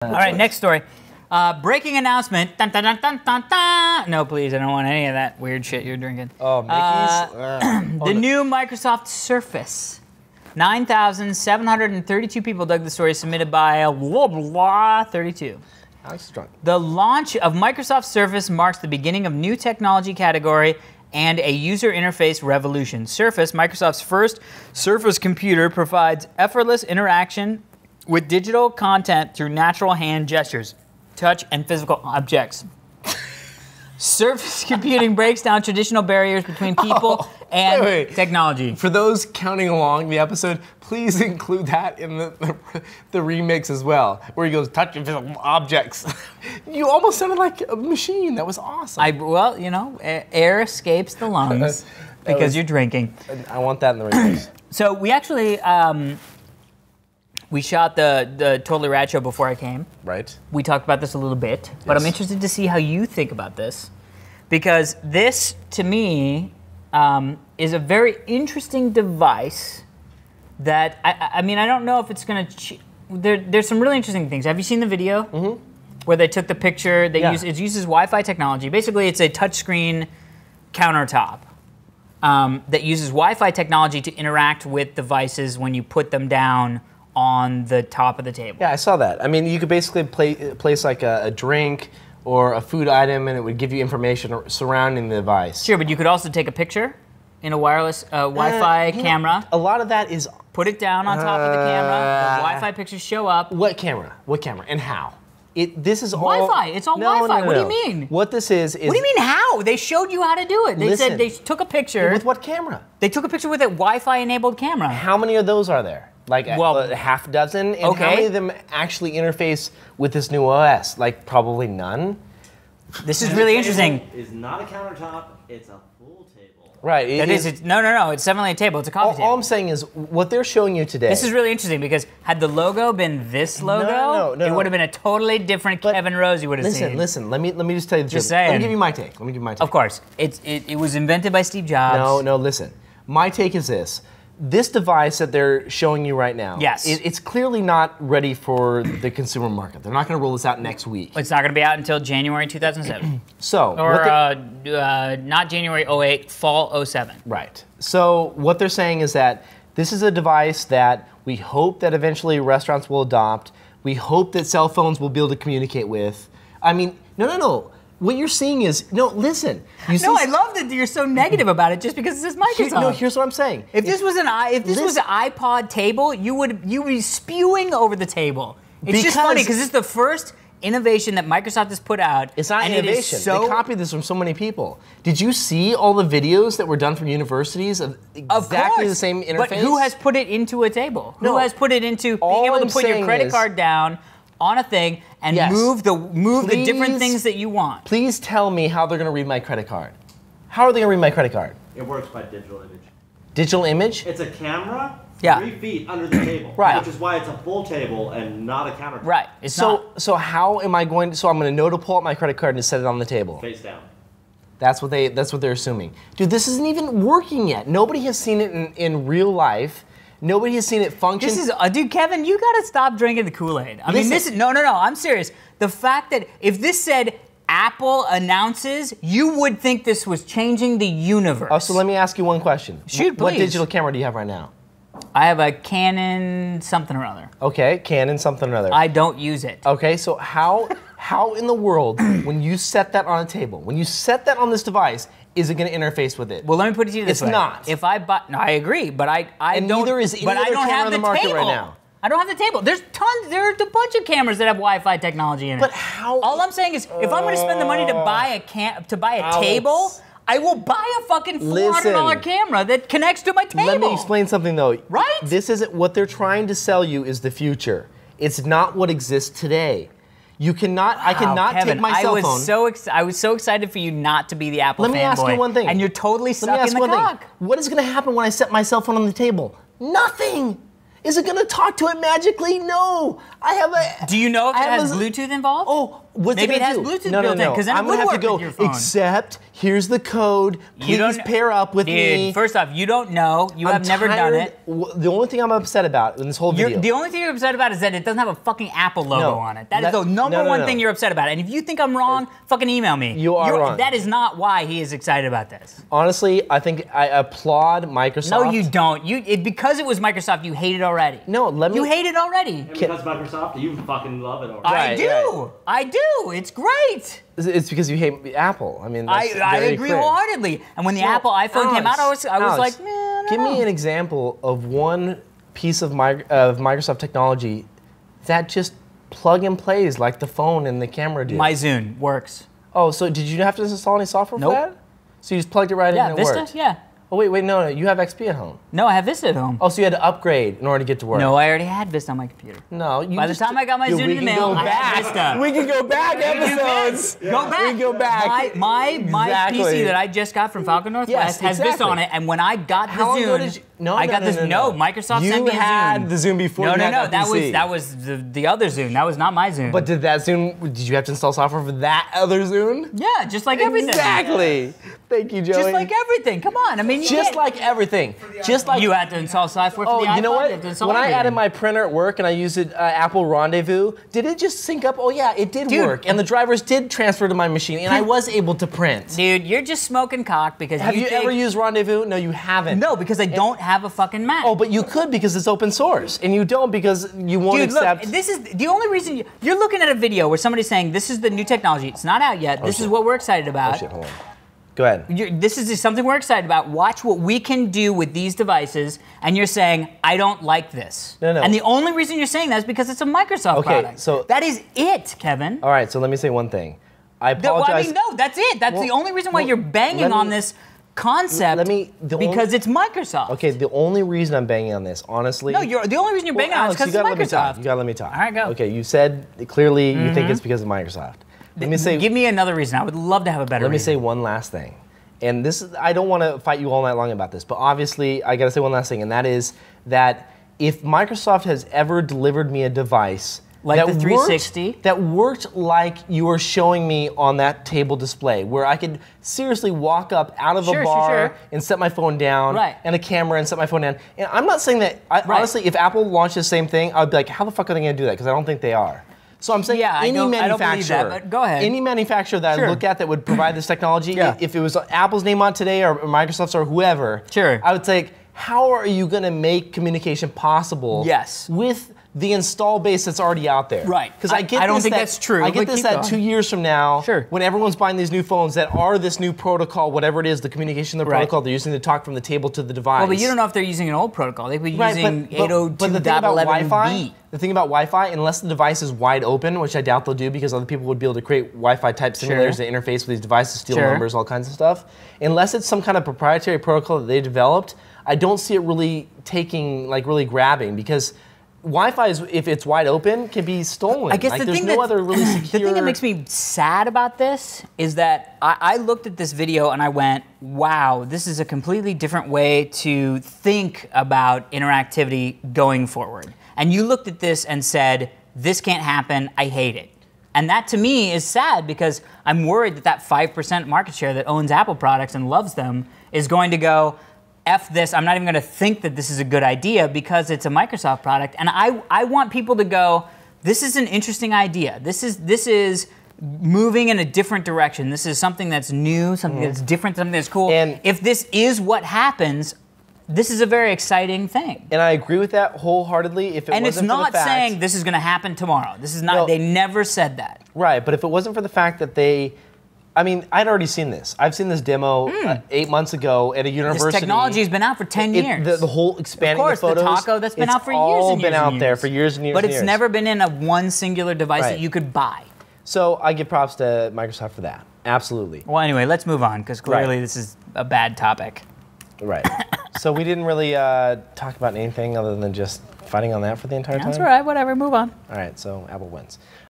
All right, next story. Breaking announcement. Dun, dun, dun, dun, dun, dun. No, please, I don't want any of that weird shit you're drinking. Oh, Mickey's? The new Microsoft Surface. 9,732 people dug the story submitted by blah, blah, 32. Alex is drunk. The launch of Microsoft Surface marks the beginning of new technology category and a user interface revolution. Surface, Microsoft's first Surface computer, provides effortless interaction with digital content through natural hand gestures, touch, and physical objects. Surface computing breaks down traditional barriers between people and technology. For those counting along the episode, please include that in the remix as well, where he goes, touch and physical objects. You almost sounded like a machine. That was awesome. Well, you know, air escapes the lungs because you're drinking. I want that in the remix. So we actually, we shot the Totally Rad show before I came. Right. We talked about this a little bit, but I'm interested to see how you think about this. Because this, to me, is a very interesting device that, I mean, I don't know if it's going to, there's some really interesting things. Have you seen the video? Mm-hmm. Where they took the picture, it uses Wi-Fi technology. Basically, it's a touchscreen countertop that uses Wi-Fi technology to interact with devices when you put them down on the top of the table. Yeah, I saw that. I mean, you could basically place like a drink or a food item, and it would give you information surrounding the device. Sure, but you could also take a picture in a wireless Wi-Fi camera. A lot of that is... Put it down on top of the camera, the Wi-Fi pictures show up. What camera? What camera? And how? This is all... Wi-Fi, it's all Wi-Fi. What do you mean? What this is... What do you mean how? They showed you how to do it. They said they took a picture. With what camera? They took a picture with a Wi-Fi enabled camera. How many of those are there? Like a half a dozen? And how many of them actually interface with this new OS? Like probably none? This is really interesting. It's not a countertop, it's a full table. Right. No, it's definitely a table, it's a coffee table. All I'm saying is, what they're showing you today... This is really interesting because had the logo been this logo, it would have been a totally different Kevin Rose you would have seen. Listen, let me just tell you the truth. Saying. Let me give you my take. Of course. It was invented by Steve Jobs. No, listen. My take is this. This device that they're showing you right now, it's clearly not ready for the consumer market. They're not going to roll this out next week. It's not going to be out until January 2007. So, not January 08, fall 07. Right. So what they're saying is that this is a device that we hope that eventually restaurants will adopt. We hope that cell phones will be able to communicate with. I mean, no. What you're seeing is, listen. I love that you're so negative about it just because it says Microsoft. Here's what I'm saying. If this was an iPod table, you'd be spewing over the table. It's just funny because it's the first innovation that Microsoft has put out. It's not innovation. They copied this from so many people. Did you see all the videos that were done from universities of exactly the same interface? But who has put it into a table? Who has put it into being able to put your credit card down on a thing and move the different things that you want? Please tell me how they're going to read my credit card. How are they going to read my credit card? It works by digital image. Digital image? It's a camera 3 feet under the table. Right. Which is why it's a full table and not a countertop. Right. So how am I going to, so I'm going to know to pull out my credit card and set it on the table? Face down. That's what they're assuming. Dude, this isn't even working yet. Nobody has seen it in real life. Nobody has seen it function. Dude, Kevin, you gotta stop drinking the Kool-Aid. I mean, no, I'm serious. The fact that if this said Apple announces, you would think this was changing the universe. Oh, so let me ask you one question. Shoot, please. What digital camera do you have right now? I have a Canon something or other. Okay, Canon something or other. I don't use it. Okay, so how in the world, when you set that on a table, when you set that on this device, is it going to interface with it? Well, let me put it to you this way. It's not. If I buy, no, I agree, but I and don't. Neither is any other camera on the market right now. I don't have the table. There's tons. There are a bunch of cameras that have Wi-Fi technology in it. But how? All I'm saying is, if I'm going to spend the money to buy a table, I will buy a fucking $400 camera that connects to my table. Let me explain something though. Right? This isn't what they're trying to sell you. Is the future. It's not what exists today. You cannot. I cannot Kevin, take my cell phone. I was so excited for you not to be the Apple fanboy. Let me ask you one thing. And you're totally sucking the cock. What is going to happen when I set my cell phone on the table? Nothing. Is it going to talk to it magically? No. I have a. Do you know if it has Bluetooth involved? Oh, What's Maybe it it has gonna do? Bluetooth no, built in, no. 'cause then it I'm would gonna have work to go, with your phone. except, here's the code, please pair up with me. Dude, first off, you don't know. You have never done it. The only thing I'm upset about in this whole video. The only thing you're upset about is that it doesn't have a fucking Apple logo on it. That is the no, number one thing you're upset about. And if you think I'm wrong, fucking email me. You are wrong. That is not why he is excited about this. Honestly, I think I applaud Microsoft. No, you don't. Because it was Microsoft, you hate it already. No, You hate it already. And because Microsoft, you fucking love it already. I do. I do. It's great. It's because you hate Apple. I mean, that's I very agree clear. wholeheartedly. And when the Apple iPhone came out, I was Alex, like, man, I don't give know. me an example of one piece of Microsoft technology that just plug and plays like the phone and the camera do. My Zune works. Oh, so did you have to install any software Nope. for that? So you just plugged it right in and it Vista? worked? Yeah. Oh, wait, no, you have XP at home. No, I have Vista at home. Oh, so you had to upgrade in order to get to work. No, I already had Vista on my computer. No, you By the time I got my Zune in the mail, I had Vista. We can go back episodes. Go back. We can go back. My Exactly. PC that I just got from Falcon Northwest has Vista on it, and when I got the How long ago Zune, did you? No, I got this. No, Microsoft sent me a Zune. You had the Zune before. No, you no, had no. PC. That was the other Zune. That was not my Zune. But did that Zune? Did you have to install software for that other Zune? yeah, just like everything. Exactly. Thank you, Joey. Just like everything. Come on. I mean, Just like everything. Just like you had to install software for the iPhone. you know what? You had to install When I everything. added my printer at work and I used it, Apple Rendezvous, did it just sync up? Oh yeah, it did Dude. work, and the drivers did transfer to my machine, and I was able to print. Dude, you're just smoking cock because Have you think... ever used Rendezvous? No, you haven't. No, because I don't have a fucking Mac. Oh, but you could because it's open source, and you don't because you won't Dude, accept. look, this is the only reason you're looking at a video where somebody's saying this is the new technology. It's not out yet. This is what we're excited about. Oh shit! Hold on. Go ahead. This is something we're excited about. Watch what we can do with these devices, and you're saying I don't like this. No. And the only reason you're saying that is because it's a Microsoft product. So that is it, Kevin. All right, so let me say one thing. I apologize. Well, I mean, no, that's it. That's the only reason why you're banging on this concept. Because it's Microsoft. Okay, the only reason I'm banging on this, honestly. No, the only reason you're banging on it is because it's Microsoft. You gotta let me talk. All right, go. Okay, you said clearly you think it's because of Microsoft. Let me say. Give me another reason. I would love to have a better reason. Let me say one last thing. And this is, I don't want to fight you all night long about this, but obviously I gotta say one last thing, and that is that if Microsoft has ever delivered me a device like the 360 that worked like you were showing me on that table display, where I could seriously walk up out of a bar and set my phone down, and a camera and set my phone down. And I'm not saying that, honestly, if Apple launched the same thing, I'd be like, how the fuck are they gonna do that? Because I don't think they are. So I'm saying any manufacturer, I don't believe that, but go ahead. Any manufacturer that I look at that would provide this technology, if it was Apple's name on today or Microsoft's or whoever, I would say, how are you going to make communication possible with the install base that's already out there? Right. Because I don't think that's true. I get this that 2 years from now, Sure. when everyone's buying these new phones that are this new protocol, whatever it is, the communication, the protocol they're using to talk from the table to the device. Well, but you don't know if they're using an old protocol. They could be using 802.11b. The thing about Wi-Fi, unless the device is wide open, which I doubt they'll do because other people would be able to create Wi-Fi type simulators to interface with these devices, steal numbers, all kinds of stuff. Unless it's some kind of proprietary protocol that they developed, I don't see it really taking, like really grabbing, because Wi-Fi, if it's wide open, can be stolen. I guess like, the there's thing no other really secure... The thing that makes me sad about this is that I looked at this video and I went, wow, this is a completely different way to think about interactivity going forward. And you looked at this and said, this can't happen, I hate it. And that to me is sad because I'm worried that that 5% market share that owns Apple products and loves them is going to go, F this, I'm not even gonna think that this is a good idea because it's a Microsoft product. And I want people to go, this is an interesting idea. This is moving in a different direction. This is something that's new, something that's different, something that's cool. And if this is what happens, this is a very exciting thing. And I agree with that wholeheartedly. If it and wasn't it's not for the fact, saying this is gonna happen tomorrow. This is not, they never said that. Right, but if it wasn't for the fact that they, I mean, I'd already seen this. I've seen this demo 8 months ago at a university. This technology has been out for 10 years. The whole expanding the photos. Of course, the Taco, that's been out for years and years. It's all been out there for years and years But and it's years. never been in a one singular device that you could buy. So I give props to Microsoft for that. Absolutely. Well, anyway, let's move on, because clearly this is a bad topic. Right. So we didn't really talk about anything other than just fighting on that for the entire time? That's all right, whatever, move on. All right, so Apple wins.